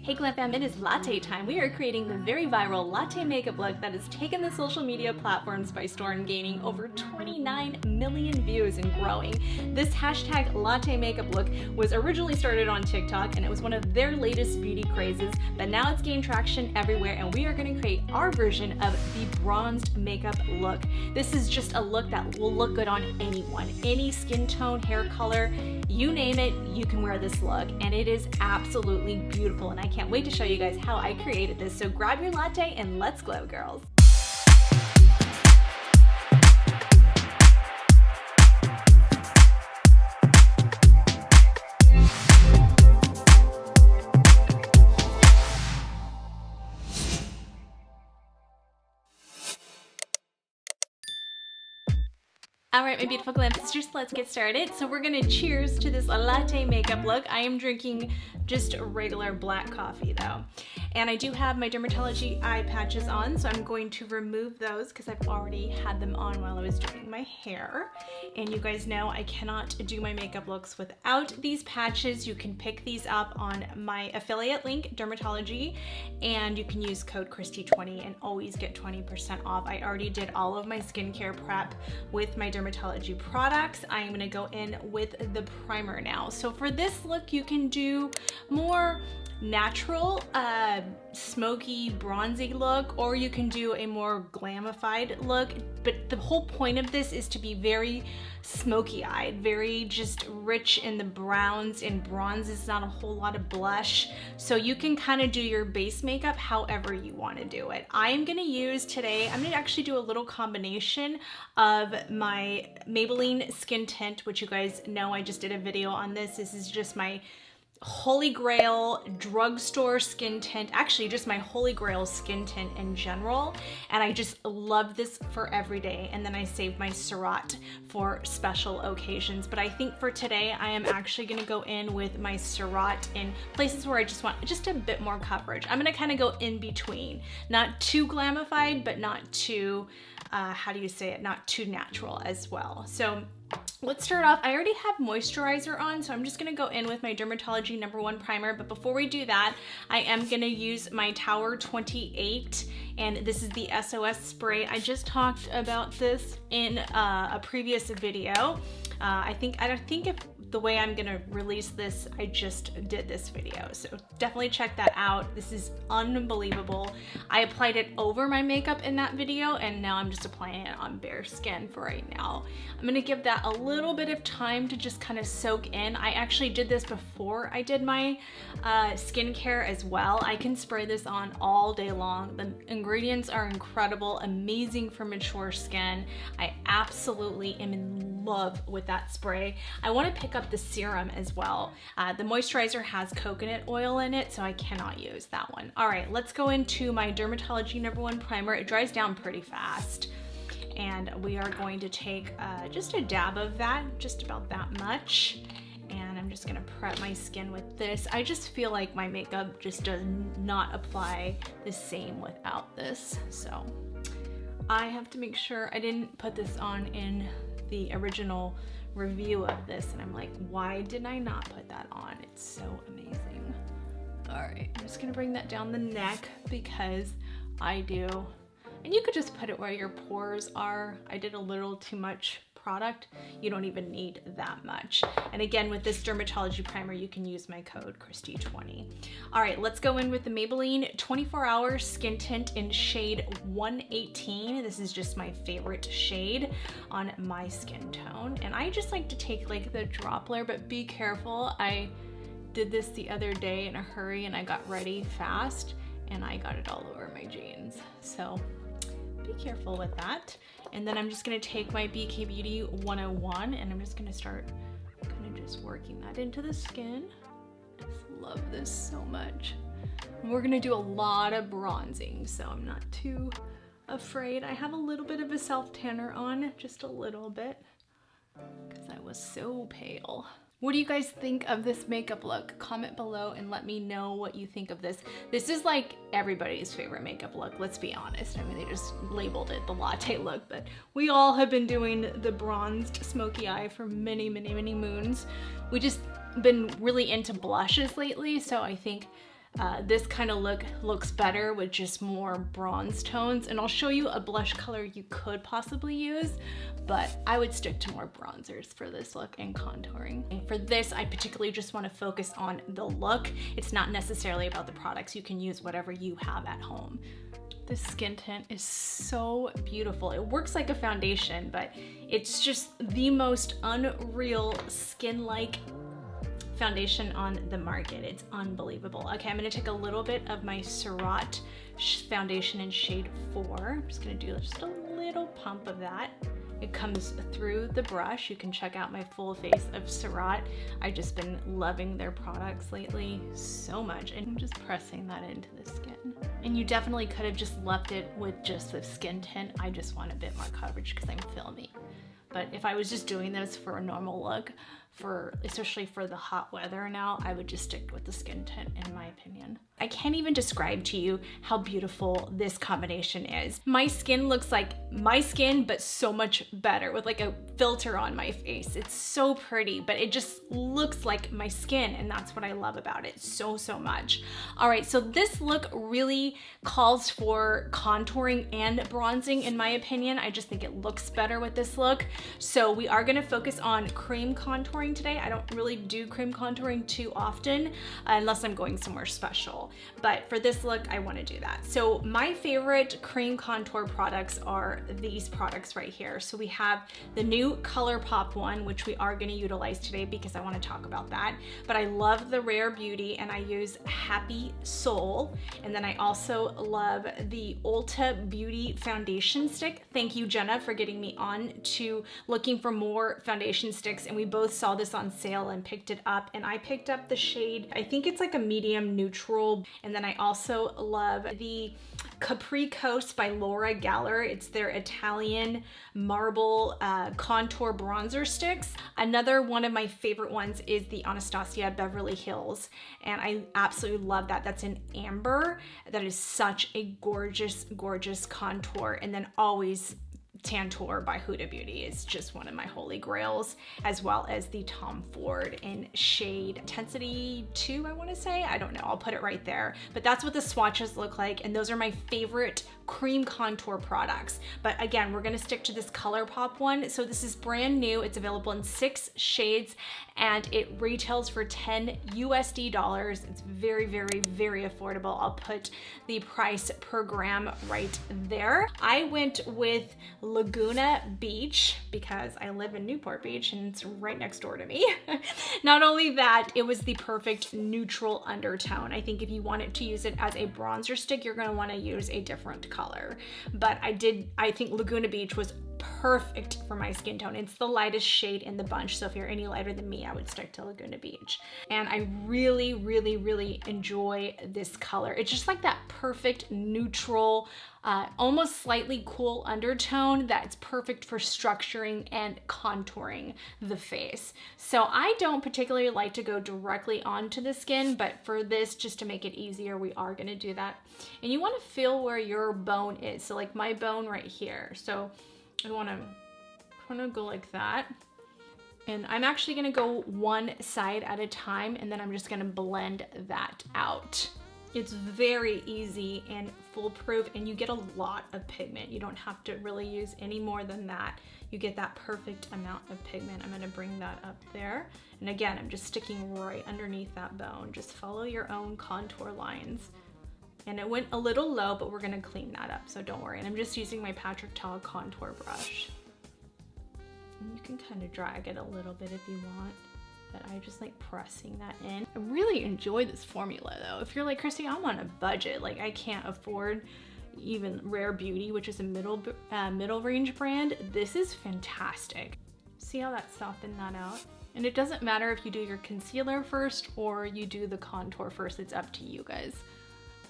Hey Glam Fam, it is latte time. We are creating the very viral latte makeup look that has taken the social media platforms by storm, gaining over 29 million views and growing. This hashtag latte makeup look was originally started on TikTok and it was one of their latest beauty crazes, but now it's gained traction everywhere and we are going to create our version of the bronzed makeup look. This is just a look that will look good on anyone, any skin tone, hair color, you name it, you can wear this look and it is absolutely beautiful and I can't wait to show you guys how I created this. So grab your latte and let's glow, girls. All right, my beautiful glam sisters, let's get started. So we're gonna cheers to this latte makeup look. I am drinking just regular black coffee though. And I do have my dermatology eye patches on, so I'm going to remove those because I've already had them on while I was doing my hair. And you guys know I cannot do my makeup looks without these patches. You can pick these up on my affiliate link, Dermatology, and you can use code Kristi20 and always get 20% off. I already did all of my skincare prep with my dermatology products. I am gonna go in with the primer now. So for this look, you can do more natural, smoky, bronzy look, or you can do a more glamified look. But the whole point of this is to be very smoky-eyed, very just rich in the browns and bronzes, not a whole lot of blush. So you can kind of do your base makeup however you want to do it. I am going to use today, I'm going to actually do a little combination of my Maybelline Skin Tint, which you guys know I just did a video on this. This is just my holy grail drugstore skin tint, actually just my holy grail skin tint in general, and I just love this for every day. And then I saved my Surratt for special occasions, but I think for today I am actually going to go in with my Surratt in places where I just want just a bit more coverage. I'm going to kind of go in between, not too glamified but not too how do you say it, not too natural as well. So let's start off. I already have moisturizer on, so I'm just gonna go in with my Dermatology #1 primer. But before we do that, I am gonna use my Tower 28, and this is the SOS spray. I just talked about this in a previous video. I think if the way I'm gonna release this, I just did this video, so definitely check that out. This is unbelievable. I applied it over my makeup in that video, and now I'm just applying it on bare skin for right now. I'm gonna give that a little bit of time to just kind of soak in. I actually did this before I did my skincare as well. I can spray this on all day long. The ingredients are incredible, amazing for mature skin. I absolutely am in love with that spray. I want to pick up the serum as well. The moisturizer has coconut oil in it, so I cannot use that one. All right, let's go into my Dermatology #1 primer. It dries down pretty fast, and we are going to take just a dab of that, just about that much. And I'm just gonna prep my skin with this. I just feel like my makeup just does not apply the same without this. So I have to make sure I didn't put this on in the original review of this, and I'm like, why did I not put that on? It's so amazing. All right, I'm just gonna bring that down the neck because I do. And you could just put it where your pores are. I did a little too much product. You don't even need that much. And again, with this dermatology primer, you can use my code Kristi20. All right, let's go in with the Maybelline 24-Hour Skin Tint in shade 118. This is just my favorite shade on my skin tone. And I just like to take like the dropper, but be careful. I did this the other day in a hurry and I got ready fast and I got it all over my jeans. So be careful with that. And then I'm just gonna take my BK Beauty 101 and I'm just gonna start kind of just working that into the skin. I just love this so much. And we're gonna do a lot of bronzing, so I'm not too afraid. I have a little bit of a self-tanner on, just a little bit, because I was so pale. What do you guys think of this makeup look? Comment below and let me know what you think of this. This is like everybody's favorite makeup look, let's be honest. I mean, they just labeled it the latte look, but we all have been doing the bronzed smoky eye for many, many, many moons. We just been really into blushes lately, so I think This kind of look looks better with just more bronze tones, and I'll show you a blush color you could possibly use, but I would stick to more bronzers for this look and contouring. And for this, I particularly just want to focus on the look. It's not necessarily about the products. You can use whatever you have at home. This skin tint is so beautiful. It works like a foundation, but it's just the most unreal skin-like foundation on the market. It's unbelievable. Okay, I'm gonna take a little bit of my Surratt foundation in shade 4. I'm just gonna do just a little pump of that. It comes through the brush. You can check out my full face of Surratt. I've just been loving their products lately so much, and I'm just pressing that into the skin. And you definitely could have just left it with just the skin tint. I just want a bit more coverage because I'm filmy. But if I was just doing this for a normal look, especially for the hot weather now, I would just stick with the skin tint, in my opinion. I can't even describe to you how beautiful this combination is. My skin looks like my skin, but so much better with like a filter on my face. It's so pretty, but it just looks like my skin, and that's what I love about it so much. All right, so this look really calls for contouring and bronzing, in my opinion. I just think it looks better with this look. So we are gonna focus on cream contouring today. I don't really do cream contouring too often, unless I'm going somewhere special. But for this look, I wanna do that. So my favorite cream contour products are these products right here. So we have the new Colourpop one, which we are gonna utilize today because I wanna talk about that. But I love the Rare Beauty, and I use Happy Soul. And then I also love the Ulta Beauty Foundation Stick. Thank you, Jenna, for getting me on to looking for more foundation sticks. And we both saw this on sale and picked it up. And I picked up the shade, I think it's like a medium neutral. And then I also love the Capri Coast by Laura Geller. It's their Italian marble contour bronzer sticks. Another one of my favorite ones is the Anastasia Beverly Hills, and I absolutely love that. That's in amber. That is such a gorgeous, gorgeous contour. And then always Tantour by Huda Beauty is just one of my holy grails, as well as the Tom Ford in shade Intensity 2, I want to say. I don't know, I'll put it right there. But that's what the swatches look like, and those are my favorite cream contour products. But again, we're gonna stick to this Colourpop one. So this is brand new. It's available in 6 shades, and it retails for $10 USD. It's very, very, very affordable. I'll put the price per gram right there. I went with Laguna Beach because I live in Newport Beach and it's right next door to me. Not only that, it was the perfect neutral undertone. I think if you wanted to use it as a bronzer stick, you're gonna wanna use a different color. But I think Laguna Beach was perfect for my skin tone. It's the lightest shade in the bunch, so if you're any lighter than me, I would stick to Laguna Beach. And I really, really, really enjoy this color. It's just like that perfect neutral, almost slightly cool undertone that's perfect for structuring and contouring the face. So I don't particularly like to go directly onto the skin, but for this, just to make it easier, we are gonna do that. And you wanna feel where your bone is. So like my bone right here. So I wanna go like that. And I'm actually gonna go one side at a time, and then I'm just gonna blend that out. It's very easy and foolproof, and you get a lot of pigment. You don't have to really use any more than that. You get that perfect amount of pigment. I'm gonna bring that up there. And again, I'm just sticking right underneath that bone. Just follow your own contour lines. And it went a little low, but we're gonna clean that up, so don't worry. And I'm just using my Patrick Ta contour brush. And you can kind of drag it a little bit if you want, but I just like pressing that in. I really enjoy this formula though. If you're like, Kristi, I'm on a budget, like I can't afford even Rare Beauty, which is a middle range brand, this is fantastic. See how that softened that out? And it doesn't matter if you do your concealer first or you do the contour first, it's up to you guys.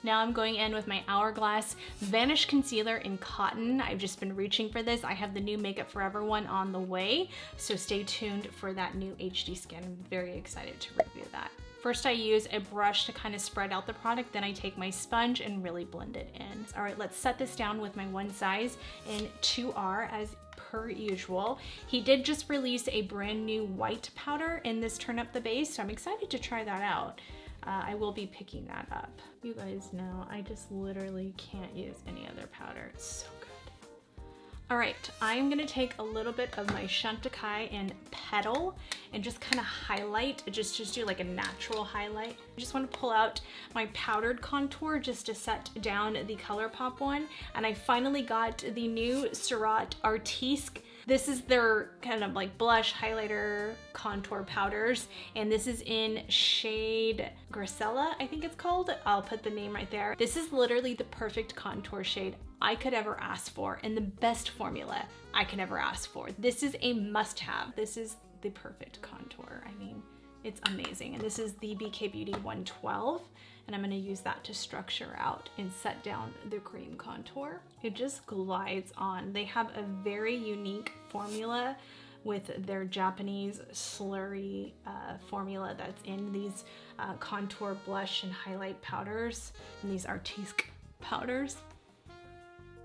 Now I'm going in with my Hourglass Vanish Concealer in Cotton. I've just been reaching for this. I have the new Makeup Forever one on the way, so stay tuned for that new HD Skin. I'm very excited to review that. First I use a brush to kind of spread out the product, then I take my sponge and really blend it in. All right, let's set this down with my one size in 2R as per usual. He did just release a brand new white powder in this Turn Up the Base, so I'm excited to try that out. I will be picking that up. You guys know I just literally can't use any other powder. It's so good. All right, I'm gonna take a little bit of my Chantecaille and Petal and just kind of highlight, just do like a natural highlight. I just want to pull out my powdered contour just to set down the Colourpop one. And I finally got the new Surratt Artisque. This is their kind of like blush, highlighter, contour powders. And this is in shade Gracella, I think it's called. I'll put the name right there. This is literally the perfect contour shade I could ever ask for and the best formula I could ever ask for. This is a must-have. This is the perfect contour. I mean, it's amazing. And this is the BK Beauty 112. And I'm gonna use that to structure out and set down the cream contour. It just glides on. They have a very unique formula with their Japanese slurry formula that's in these contour blush and highlight powders and these Artisque powders.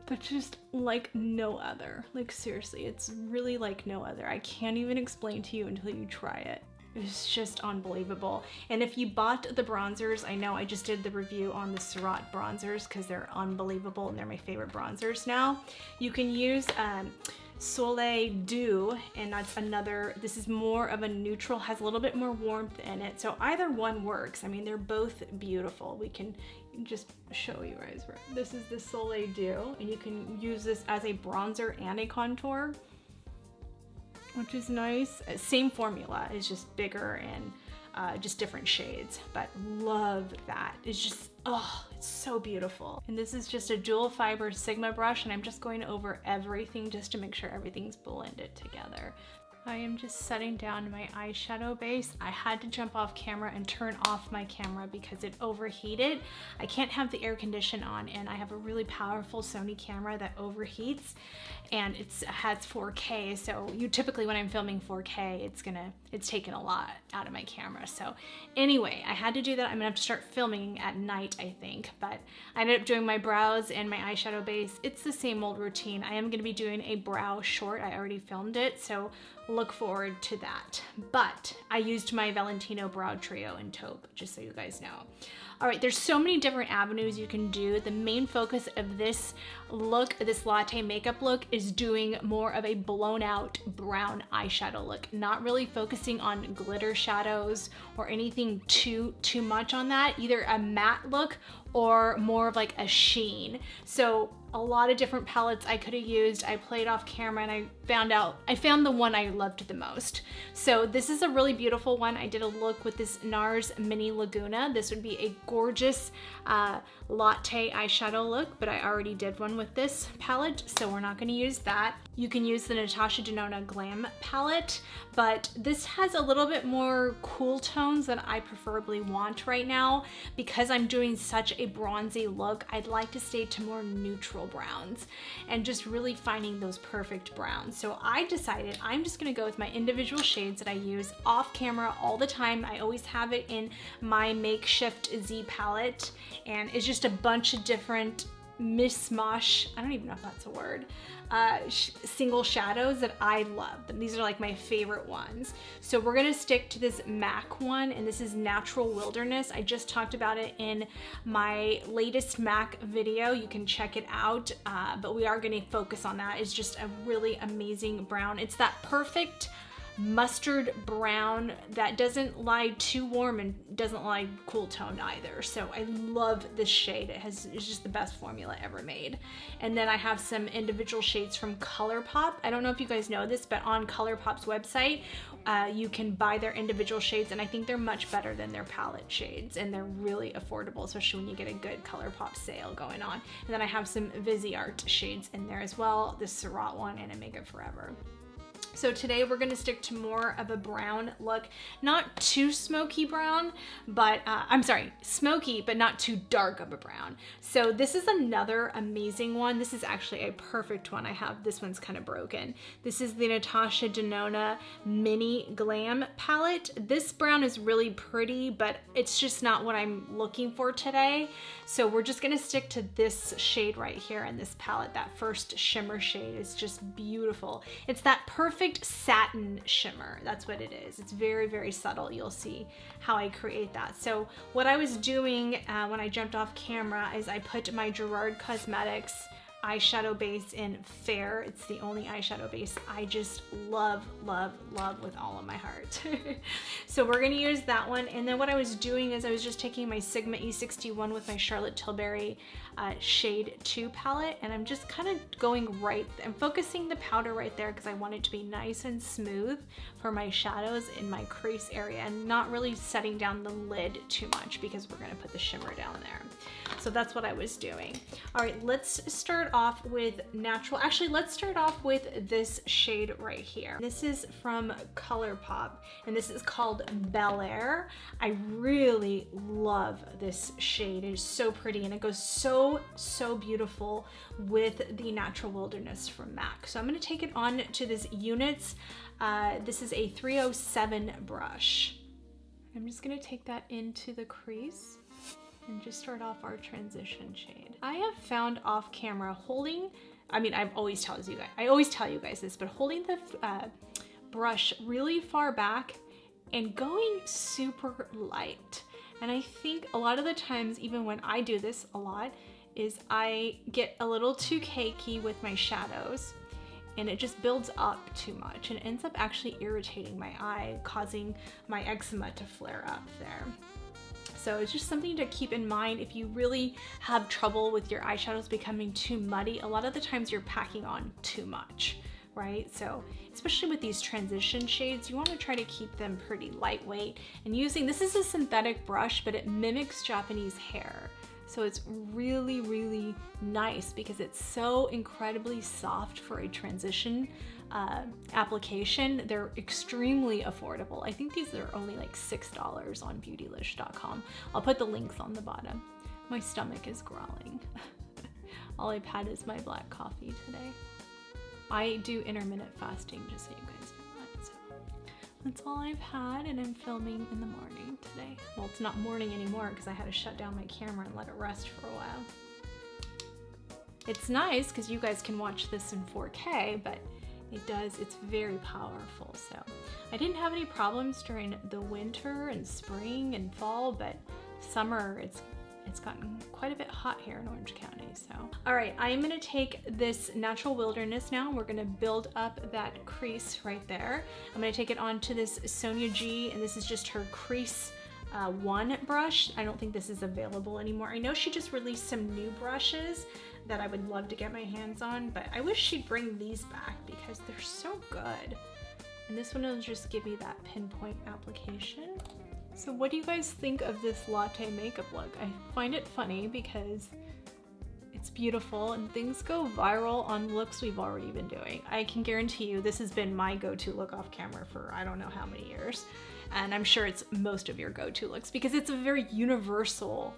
But just like no other. Like seriously, it's really like no other. I can't even explain to you until you try it. It's just unbelievable. And if you bought the bronzers, I know I just did the review on the Surratt bronzers because they're unbelievable and they're my favorite bronzers now. You can use Soleil Dew, and that's another, this is more of a neutral, has a little bit more warmth in it. So either one works. I mean, they're both beautiful. We can just show you guys. This is the Soleil Dew, and you can use this as a bronzer and a contour, which is nice. Same formula, it's just bigger and just different shades, but love that. It's just, oh, it's so beautiful. And this is just a dual fiber Sigma brush, and I'm just going over everything just to make sure everything's blended together. I am just setting down my eyeshadow base. I had to jump off camera and turn off my camera because it overheated. I can't have the air condition on, and I have a really powerful Sony camera that overheats, and it has 4K. So typically when I'm filming 4K, it's taken a lot out of my camera. So anyway, I had to do that. I'm gonna have to start filming at night, I think, but I ended up doing my brows and my eyeshadow base. It's the same old routine. I am gonna be doing a brow short. I already filmed it, so look forward to that. But I used my Valentino Brow Trio in taupe, just so you guys know. All right, there's so many different avenues you can do. The main focus of this look, this latte makeup look, is doing more of a blown out brown eyeshadow look, not really focusing on glitter shadows or anything too much on that, either a matte look or more of like a sheen. So a lot of different palettes I could have used. I played off camera and I found the one I loved the most. So this is a really beautiful one. I did a look with this NARS Mini Laguna. This would be a gorgeous latte eyeshadow look, but I already did one with this palette, so we're not gonna use that. You can use the Natasha Denona Glam palette, but this has a little bit more cool tones than I preferably want right now. Because I'm doing such a bronzy look, I'd like to stay to more neutral browns and just really finding those perfect browns. So I decided I'm just gonna go with my individual shades that I use off camera all the time. I always have it in my Makeshift Z palette, and it's just a bunch of different mishmash, I don't even know if that's a word, single shadows that I love. These are like my favorite ones. So we're gonna stick to this MAC one, and this is Natural Wilderness. I just talked about it in my latest MAC video. You can check it out, but we are gonna focus on that. It's just a really amazing brown. It's that perfect mustard brown that doesn't lie too warm and doesn't lie cool toned either. So I love this shade. It's just the best formula ever made. And then I have some individual shades from Colourpop. I don't know if you guys know this, but on Colourpop's website, you can buy their individual shades, and I think they're much better than their palette shades, and they're really affordable, especially when you get a good Colourpop sale going on. And then I have some Viseart shades in there as well, this Surratt one and a Makeup Forever. So today we're gonna stick to more of a brown look, not too smoky brown, but I'm sorry, smoky, but not too dark of a brown. So this is another amazing one. This is actually a perfect one I have. This one's kind of broken. This is the Natasha Denona Mini Glam palette. This brown is really pretty, but it's just not what I'm looking for today. So we're just gonna stick to this shade right here in this palette. That first shimmer shade is just beautiful. It's that perfect perfect satin shimmer. That's what it is. It's very, very subtle. You'll see how I create that. So what I was doing when I jumped off camera is I put my Gerard Cosmetics eyeshadow base in Fair. It's the only eyeshadow base I just love, love, love with all of my heart. So we're gonna use that one. And then what I was doing is I was just taking my Sigma E61 with my Charlotte Tilbury Shade 2 palette, and I'm just kind of going I'm focusing the powder right there because I want it to be nice and smooth for my shadows in my crease area, and not really setting down the lid too much because we're gonna put the shimmer down there. So that's what I was doing. All right, let's start off with natural. Actually, let's start off with this shade right here. This is from Colourpop, and this is called Bel Air. I really love this shade. It is so pretty, and it goes so, so beautiful with the Natural Wilderness from MAC. So I'm gonna take it on to this Units. This is a 307 brush. I'm just gonna take that into the crease and just start off our transition shade. I have found off camera holding, I always tell you guys this, but holding the brush really far back and going super light. And I think a lot of the times, even when I do this a lot, is I get a little too cakey with my shadows, and it just builds up too much and ends up actually irritating my eye, causing my eczema to flare up there. So it's just something to keep in mind if you really have trouble with your eyeshadows becoming too muddy. A lot of the times you're packing on too much, right? So especially with these transition shades, you want to try to keep them pretty lightweight. And this is a synthetic brush, but it mimics Japanese hair. So it's really, really nice because it's so incredibly soft for a transition application. They're extremely affordable. I think these are only like $6 on beautylish.com. I'll put the links on the bottom. My stomach is growling. All I've had is my black coffee today. I do intermittent fasting, just so you guys know that. So that's all I've had, and I'm filming in the morning today. Well, it's not morning anymore because I had to shut down my camera and let it rest for a while. It's nice because you guys can watch this in 4K, but it's very powerful. So I didn't have any problems during the winter and spring and fall, but summer it's gotten quite a bit hot here in Orange County. So all right, I am going to take this Natural Wilderness now, and we're going to build up that crease right there. I'm going to take it onto this Sonia G, and this is just her crease 1 brush. I don't think this is available anymore. I know she just released some new brushes that I would love to get my hands on, but I wish she'd bring these back because they're so good. And this one will just give me that pinpoint application. So what do you guys think of this Latte makeup look? I find it funny because it's beautiful and things go viral on looks we've already been doing. I can guarantee you this has been my go-to look off camera for I don't know how many years. And I'm sure it's most of your go-to looks because it's a very universal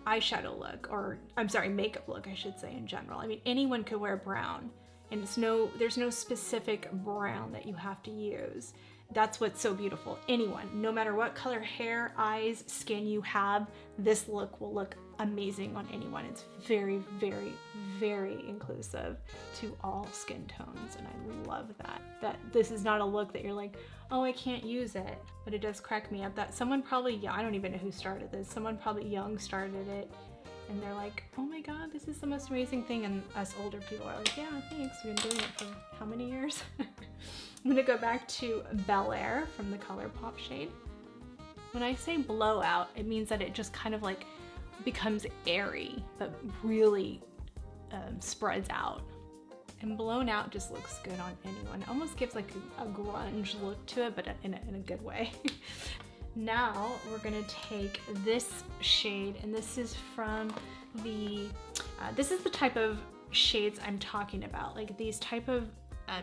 eyeshadow look, or I'm sorry, makeup look, I should say, in general. I mean, anyone could wear brown, and there's no specific brown that you have to use. That's what's so beautiful. Anyone, no matter what color hair, eyes, skin you have, this look will look amazing on anyone. It's very, very, very inclusive to all skin tones, and I love that. That this is not a look that you're like, oh, I can't use it. But it does crack me up that someone probably, I don't even know who started this, someone probably young started it, and they're like, oh my god, this is the most amazing thing, and us older people are like, yeah, thanks, we've been doing it for how many years? I'm gonna go back to Bel Air from the Colourpop shade. When I say blowout, it means that it just kind of like becomes airy, but really spreads out. And blown out just looks good on anyone. It almost gives like a grunge look to it, but in a good way. Now we're gonna take this shade, and this is from the, this is the type of shades I'm talking about, like these type of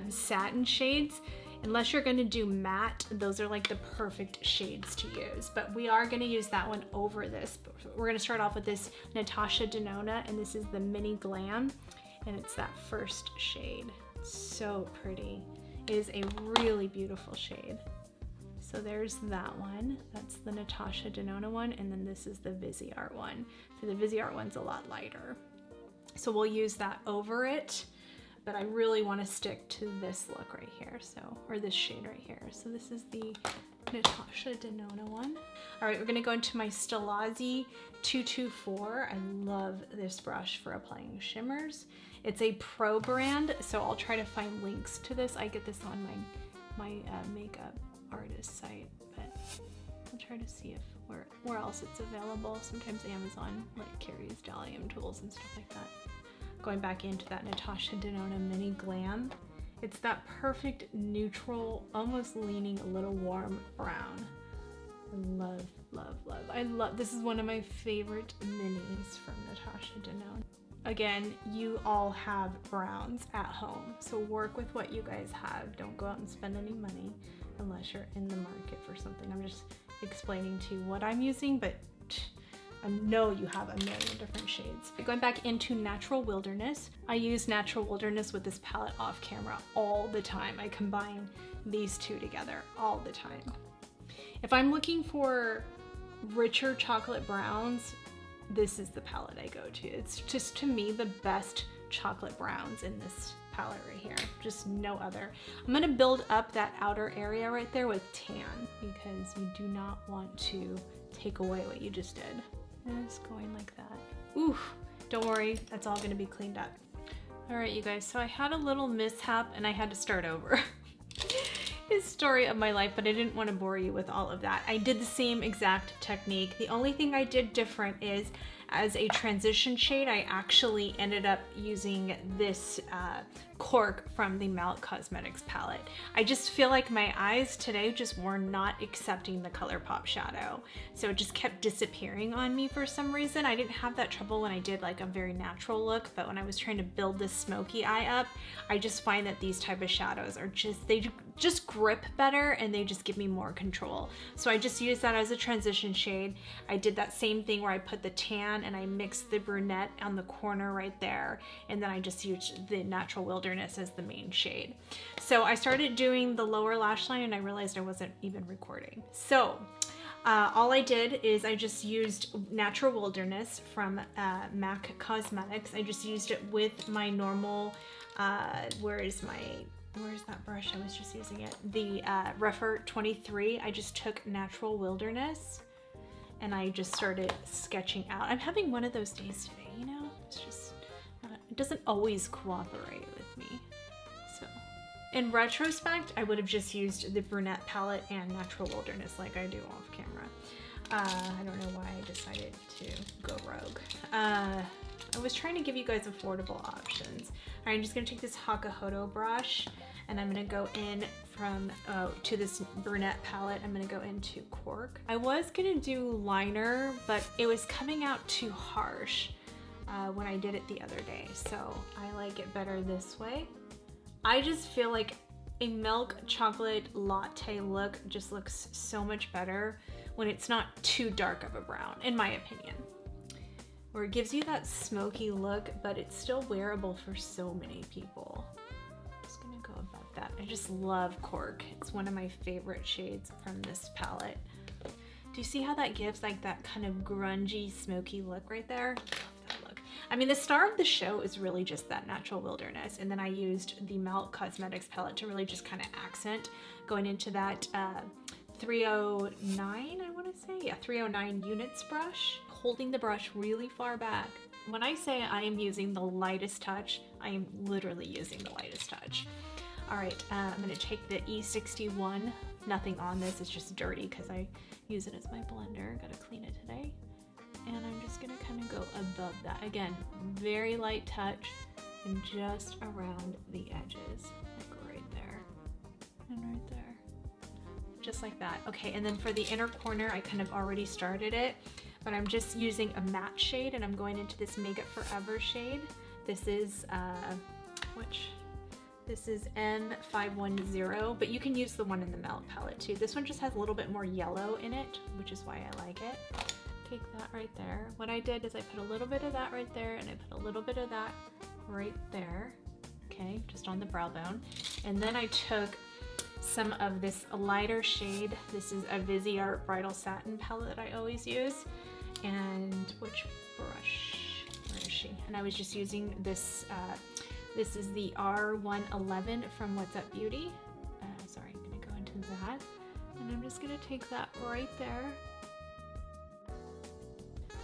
satin shades. Unless you're gonna do matte, those are like the perfect shades to use, but we are gonna use that one over this. We're gonna start off with this Natasha Denona, and this is the Mini Glam, and it's that first shade. It's so pretty. It is a really beautiful shade. So there's that one. That's the Natasha Denona one, and then this is the Viseart one. So the Viseart one's a lot lighter. So we'll use that over it. but I really want to stick to this look right here, so, or this shade right here. So this is the Natasha Denona one. All right, we're gonna go into my Stilazzi 224. I love this brush for applying shimmers. It's a pro brand, so I'll try to find links to this. I get this on my makeup artist site, but I'll try to see if where else it's available. Sometimes Amazon like carries Dalium tools and stuff like that. Going back into that Natasha Denona Mini Glam. It's that perfect neutral, almost leaning a little warm brown. I love, love, love. This is one of my favorite minis from Natasha Denona. Again, you all have browns at home, so work with what you guys have. Don't go out and spend any money unless you're in the market for something. I'm just explaining to you what I'm using, but I know you have a million different shades. Going back into Natural Wilderness, I use Natural Wilderness with this palette off camera all the time. I combine these two together all the time. If I'm looking for richer chocolate browns, this is the palette I go to. It's just, to me, the best chocolate browns in this palette right here. Just no other. I'm gonna build up that outer area right there with tan because you do not want to take away what you just did. And it's going like that. Oof, don't worry, that's all gonna be cleaned up. All right, you guys, so I had a little mishap and I had to start over. His story of my life, but I didn't want to bore you with all of that. I did the same exact technique. The only thing I did different is, as a transition shade, I actually ended up using this cork from the Melt Cosmetics palette. I just feel like my eyes today just were not accepting the Colourpop shadow. So it just kept disappearing on me for some reason. I didn't have that trouble when I did like a very natural look, but when I was trying to build this smoky eye up, I just find that these type of shadows are they just grip better and they just give me more control. So I just used that as a transition shade. I did that same thing where I put the tan and I mixed the brunette on the corner right there, and then I just used the Natural Wilderness as the main shade. So I started doing the lower lash line and I realized I wasn't even recording. So all I did is I just used Natural Wilderness from MAC Cosmetics. I just used it with my normal, where's that brush? I was just using it. The Refer 23. I just took Natural Wilderness and I just started sketching out. I'm having one of those days today, you know? It's just, it doesn't always cooperate with me. So, in retrospect, I would have just used the brunette palette and Natural Wilderness like I do off camera. I don't know why I decided to go rogue. I was trying to give you guys affordable options. All right, I'm just gonna take this Hakuhodo brush and I'm gonna go in from to this brunette palette. I'm gonna go into cork. I was gonna do liner, but it was coming out too harsh when I did it the other day. So I like it better this way. I just feel like a milk chocolate latte look just looks so much better when it's not too dark of a brown, in my opinion. Where it gives you that smoky look, but it's still wearable for so many people. I'm just gonna go about that. I just love cork. It's one of my favorite shades from this palette. Do you see how that gives like that kind of grungy, smoky look right there? I love that look. I mean, the star of the show is really just that Natural Wilderness, and then I used the Melt Cosmetics palette to really just kind of accent going into that 309, I want to say, yeah, 309 units brush, holding the brush really far back. When I say I am using the lightest touch, I am literally using the lightest touch. All right, I'm gonna take the E61, nothing on this, it's just dirty because I use it as my blender, gotta clean it today. And I'm just gonna kind of go above that. Again, very light touch and just around the edges, like right there and right there. Just like that. Okay, and then for the inner corner, I kind of already started it, but I'm just using a matte shade and I'm going into this Make It Forever shade. This is, this is M510, but you can use the one in the Melt palette too. This one just has a little bit more yellow in it, which is why I like it. Take that right there. What I did is I put a little bit of that right there and I put a little bit of that right there, okay, just on the brow bone. And then I took some of this lighter shade. This is a Viseart Bridal Satin palette that I always use. And which brush? Where is she? And I was just using this This is the R111 from What's Up Beauty. Sorry, I'm gonna go into that. And I'm just gonna take that right there.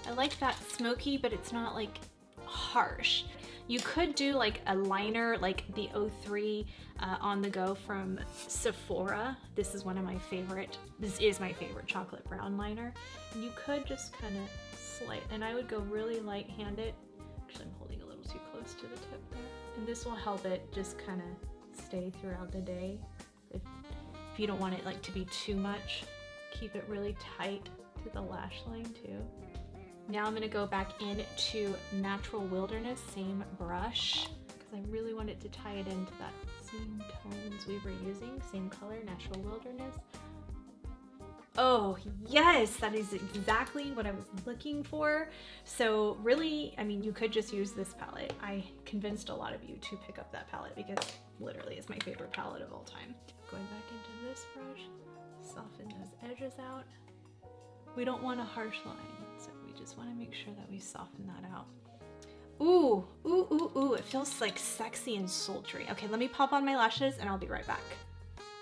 I like that smoky, but it's not like harsh. You could do like a liner like the 03 On The Go from Sephora. This is one of my favorite, this is my favorite chocolate brown liner. And you could just kind of slight, and I would go really light-handed. Actually, I'm holding a little too close to the tip there. And this will help it just kind of stay throughout the day. If you don't want it like to be too much, keep it really tight to the lash line too. Now I'm gonna go back into Natural Wilderness, same brush, because I really wanted to tie it into that same tones we were using, same color, Natural Wilderness. Oh yes, that is exactly what I was looking for. So really, I mean, you could just use this palette. I convinced a lot of you to pick up that palette because literally it's my favorite palette of all time. Going back into this brush, soften those edges out. We don't want a harsh line, so we just want to make sure that we soften that out. Ooh, ooh, ooh, ooh, it feels like sexy and sultry. Okay, let me pop on my lashes and I'll be right back.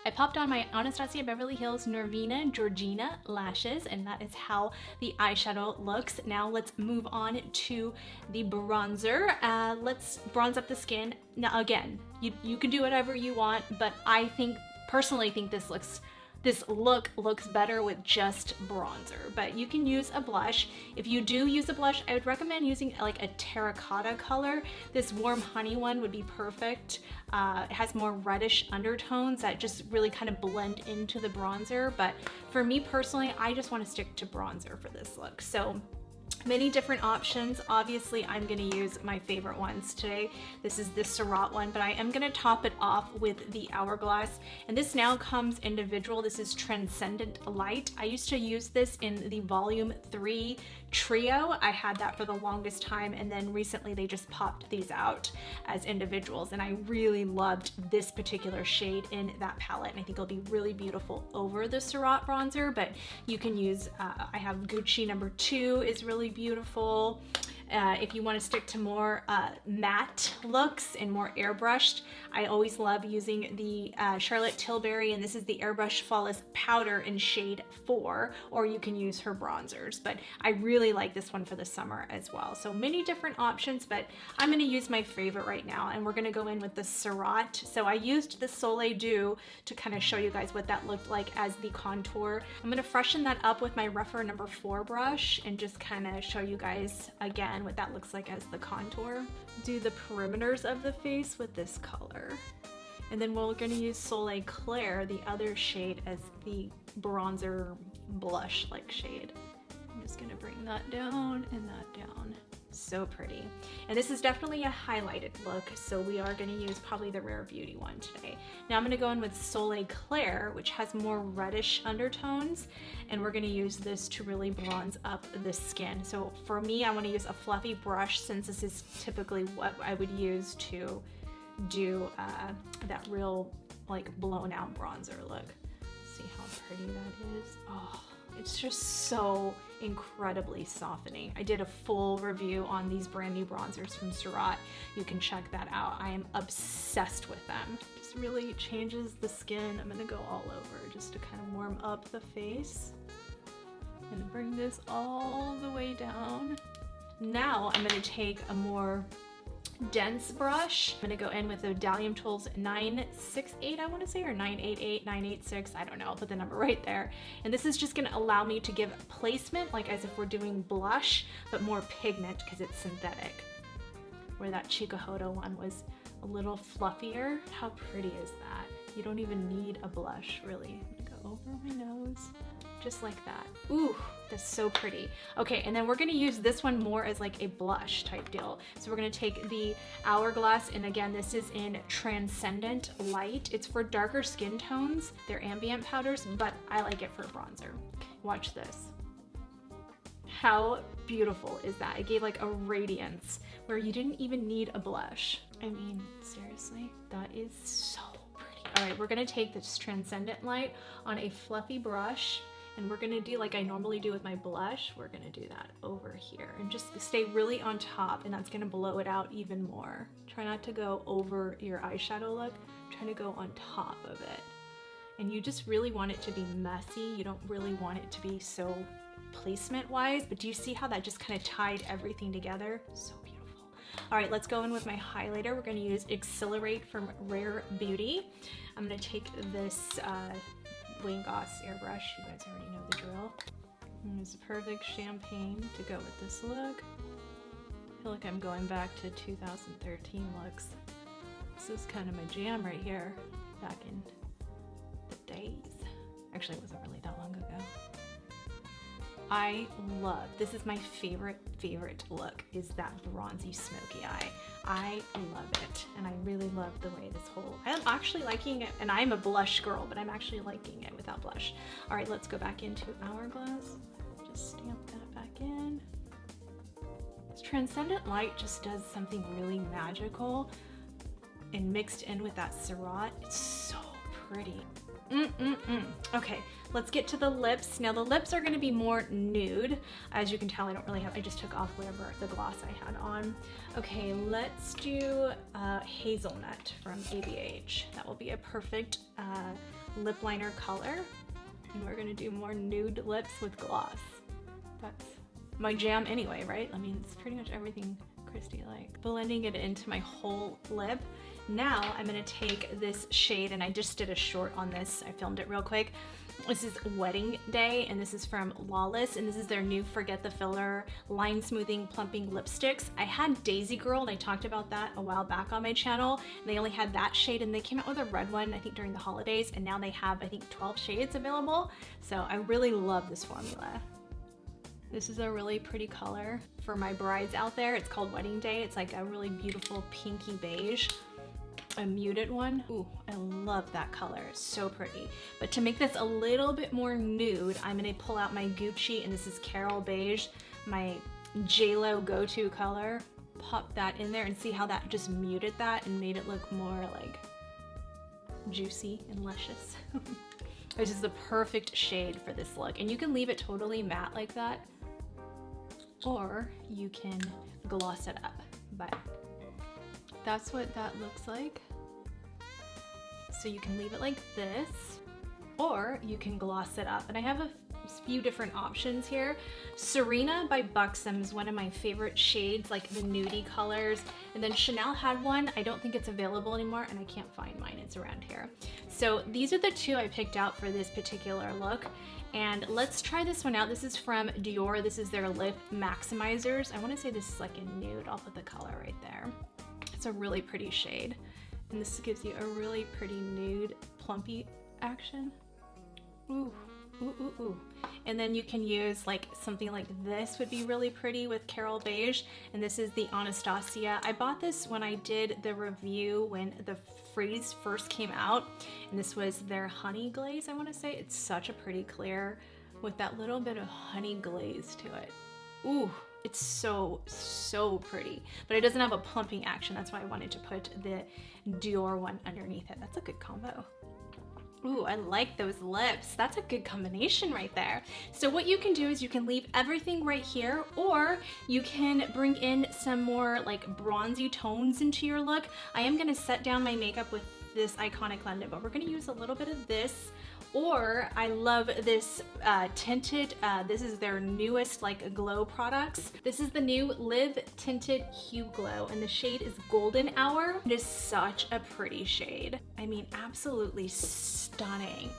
I popped on my Anastasia Beverly Hills Norvina Georgina lashes, and that is how the eyeshadow looks. Now let's move on to the bronzer. Let's bronze up the skin. Now again, you can do whatever you want, but I personally think this look looks better with just bronzer, but you can use a blush. If you do use a blush, I would recommend using like a terracotta color. This warm honey one would be perfect. It has more reddish undertones that just really kind of blend into the bronzer, but for me personally, I just want to stick to bronzer for this look. So many different options. Obviously, I'm going to use my favorite ones today. This is the Surratt one, but I am going to top it off with the Hourglass. And this now comes individual. This is Transcendent Light. I used to use this in the Volume 3 Trio. I had that for the longest time, and then recently they just popped these out as individuals, and I really loved this particular shade in that palette, and I think it'll be really beautiful over the Surratt bronzer. But you can use, I have Gucci number 2 is really beautiful. If you want to stick to more matte looks and more airbrushed, I always love using the Charlotte Tilbury, and this is the Airbrush Flawless Powder in shade 4, or you can use her bronzers, but I really like this one for the summer as well. So many different options, but I'm going to use my favorite right now, and we're going to go in with the Surratt. So I used the Soleil Dew to kind of show you guys what that looked like as the contour. I'm going to freshen that up with my rougher number 4 brush and just kind of show you guys again what that looks like as the contour. Do the perimeters of the face with this color. And then we're going to use Soleil Clair, the other shade, as the bronzer blush like shade. I'm just going to bring that down and that down. So pretty. And this is definitely a highlighted look, so we are going to use probably the Rare Beauty one today. Now I'm going to go in with Soleil Clair, which has more reddish undertones, and we're going to use this to really bronze up the skin. So for me, I want to use a fluffy brush, since this is typically what I would use to do that real like blown out bronzer look. See how pretty that is? Oh, it's just so incredibly softening. I did a full review on these brand new bronzers from Surratt. You can check that out. I am obsessed with them. Just really changes the skin. I'm gonna go all over just to kind of warm up the face and bring this all the way down. Now I'm gonna take a more dense brush. I'm gonna go in with the Dalium Tools 968, I want to say, or 988, 986, I don't know, I'll put the number right there. And this is just gonna allow me to give placement, like as if we're doing blush, but more pigment because it's synthetic. Where that Chikuhodo one was a little fluffier. How pretty is that? You don't even need a blush, really. I'm gonna go over my nose, just like that. Ooh, that's so pretty. Okay, and then we're gonna use this one more as like a blush type deal. So we're gonna take the Hourglass, and again, this is in Transcendent Light. It's for darker skin tones. They're ambient powders, but I like it for bronzer. Watch this. How beautiful is that? It gave like a radiance where you didn't even need a blush. I mean, seriously, that is so pretty. All right, we're gonna take this Transcendent Light on a fluffy brush, And we're gonna do like I normally do with my blush, we're gonna do that over here and just stay really on top, and that's gonna blow it out even more. Try not to go over your eyeshadow look, try to go on top of it. And you just really want it to be messy. You don't really want it to be so placement wise, but do you see how that just kind of tied everything together? So beautiful. All right, let's go in with my highlighter. We're gonna use Accelerate from Rare Beauty. I'm gonna take this Wayne Goss airbrush. You guys already know the drill. And it's a perfect champagne to go with this look. I feel like I'm going back to 2013 looks. This is kind of my jam right here, back in the days. Actually, it wasn't really that long ago. I love, this is my favorite look, is that bronzy smoky eye. I love it, and I really love the way this whole, I'm actually liking it, and I'm a blush girl, but I'm actually liking it without blush. All right, let's go back into Hourglass. Just stamp that back in. This transcendent light just does something really magical, and mixed in with that Surratt, it's so pretty. Okay, let's get to the lips. Now the lips are gonna be more nude. As you can tell, I don't really have, I just took off whatever the gloss I had on. Okay, let's do Hazelnut from ABH. That will be a perfect lip liner color. And we're gonna do more nude lips with gloss. That's my jam anyway, right? I mean, it's pretty much everything Kristi like. Blending it into my whole lip. Now I'm gonna take this shade, and I just did a short on this. I filmed it real quick. This is Wedding Day, and this is from Lawless, and this is their new Forget the Filler Line Smoothing Plumping Lipsticks. I had Daisy Girl, and I talked about that a while back on my channel, and they only had that shade, and they came out with a red one, I think during the holidays, and now they have, I think, 12 shades available. So I really love this formula. This is a really pretty color for my brides out there. It's called Wedding Day. It's like a really beautiful pinky beige. A muted one. Ooh, I love that color. It's so pretty. But to make this a little bit more nude, I'm gonna pull out my Gucci, and this is Carol Beige, my JLo go-to color. Pop that in there and see how that just muted that and made it look more like juicy and luscious. This is the perfect shade for this look. And you can leave it totally matte like that, or you can gloss it up. But that's what that looks like. So you can leave it like this, or you can gloss it up. And I have a few different options here. Serena by Buxom is one of my favorite shades, like the nudie colors. And then Chanel had one. I don't think it's available anymore, and I can't find mine. It's around here. So these are the two I picked out for this particular look. And let's try this one out. This is from Dior. This is their Lip Maximizers. I want to say this is like a nude. I'll put the color right there. It's a really pretty shade. And this gives you a really pretty nude, plumpy action. Ooh, ooh, ooh, ooh. And then you can use like something like this would be really pretty with Carol Beige. And this is the Anastasia. I bought this when I did the review when the Freeze first came out. And this was their Honey Glaze, I want to say. It's such a pretty clear with that little bit of honey glaze to it. Ooh. It's so, so pretty, but it doesn't have a plumping action. That's why I wanted to put the Dior one underneath it. That's a good combo. Ooh, I like those lips. That's a good combination right there. So what you can do is you can leave everything right here, or you can bring in some more like bronzy tones into your look. I am gonna set down my makeup with this Iconic London, but we're gonna use a little bit of this. Or I love this tinted, this is their newest like glow products. This is the new Live Tinted Hue Glow, and the shade is Golden Hour. It is such a pretty shade. I mean, absolutely stunning.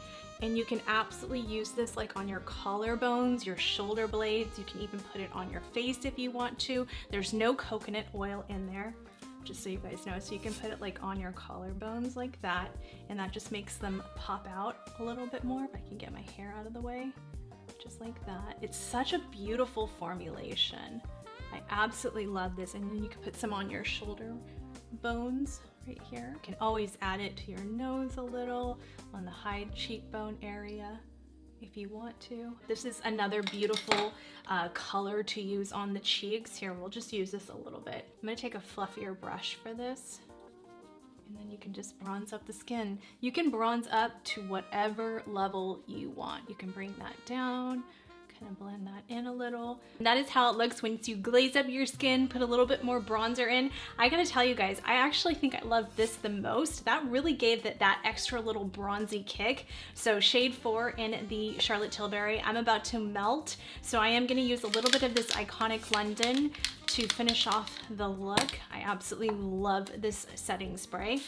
And you can absolutely use this like on your collarbones, your shoulder blades. You can even put it on your face if you want to. There's no coconut oil in there, just so you guys know. So you can put it like on your collarbones like that, and that just makes them pop out a little bit more. If I can get my hair out of the way, just like that. It's such a beautiful formulation. I absolutely love this. And then you can put some on your shoulder bones right here. You can always add it to your nose a little, on the high cheekbone area if you want to. This is another beautiful color to use on the cheeks. Here, we'll just use this a little bit. I'm gonna take a fluffier brush for this And then you can just bronze up the skin. You can bronze up to whatever level you want. You can bring that down, kind of blend that in a little. And that is how it looks once you glaze up your skin, put a little bit more bronzer in. I gotta tell you guys, I actually think I love this the most. That really gave that extra little bronzy kick. So shade 4 in the Charlotte Tilbury. I'm about to melt, so I am gonna use a little bit of this Iconic London to finish off the look. I absolutely love this setting spray.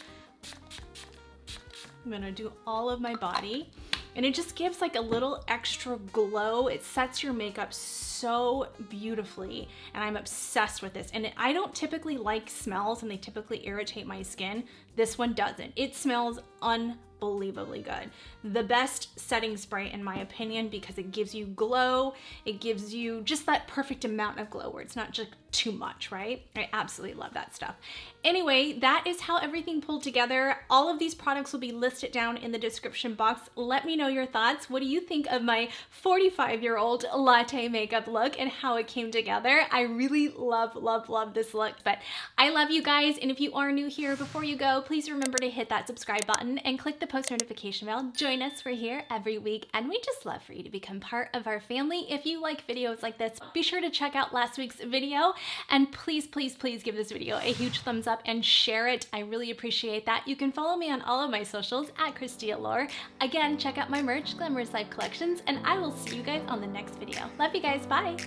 I'm gonna do all of my body. And it just gives like a little extra glow. It sets your makeup so beautifully, and I'm obsessed with this. And I don't typically like smells, and they typically irritate my skin. This one doesn't. It smells unbelievably good. The best setting spray in my opinion, because it gives you glow. It gives you just that perfect amount of glow where it's not just too much, right? I absolutely love that stuff. Anyway, that is how everything pulled together. All of these products will be listed down in the description box. Let me know your thoughts. What do you think of my 45-year-old latte makeup look and how it came together? I really love, love, love this look, but I love you guys. And if you are new here, before you go, please remember to hit that subscribe button and click the post notification bell. Join us. We're here every week, and we just love for you to become part of our family. If you like videos like this, be sure to check out last week's video, and please, please, please give this video a huge thumbs up and share it. I really appreciate that. You can follow me on all of my socials at KristiAllure. Again, check out my merch, Glamorous Life Collections, and I will see you guys on the next video. Love you guys. Bye.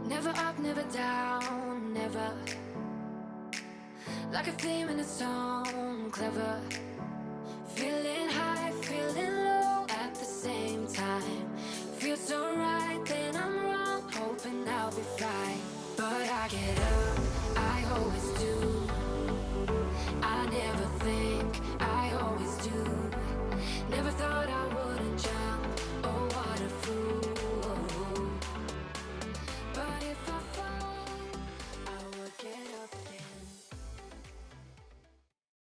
Never up, never down, never. Like a theme in a song, clever. Feeling high, feeling low.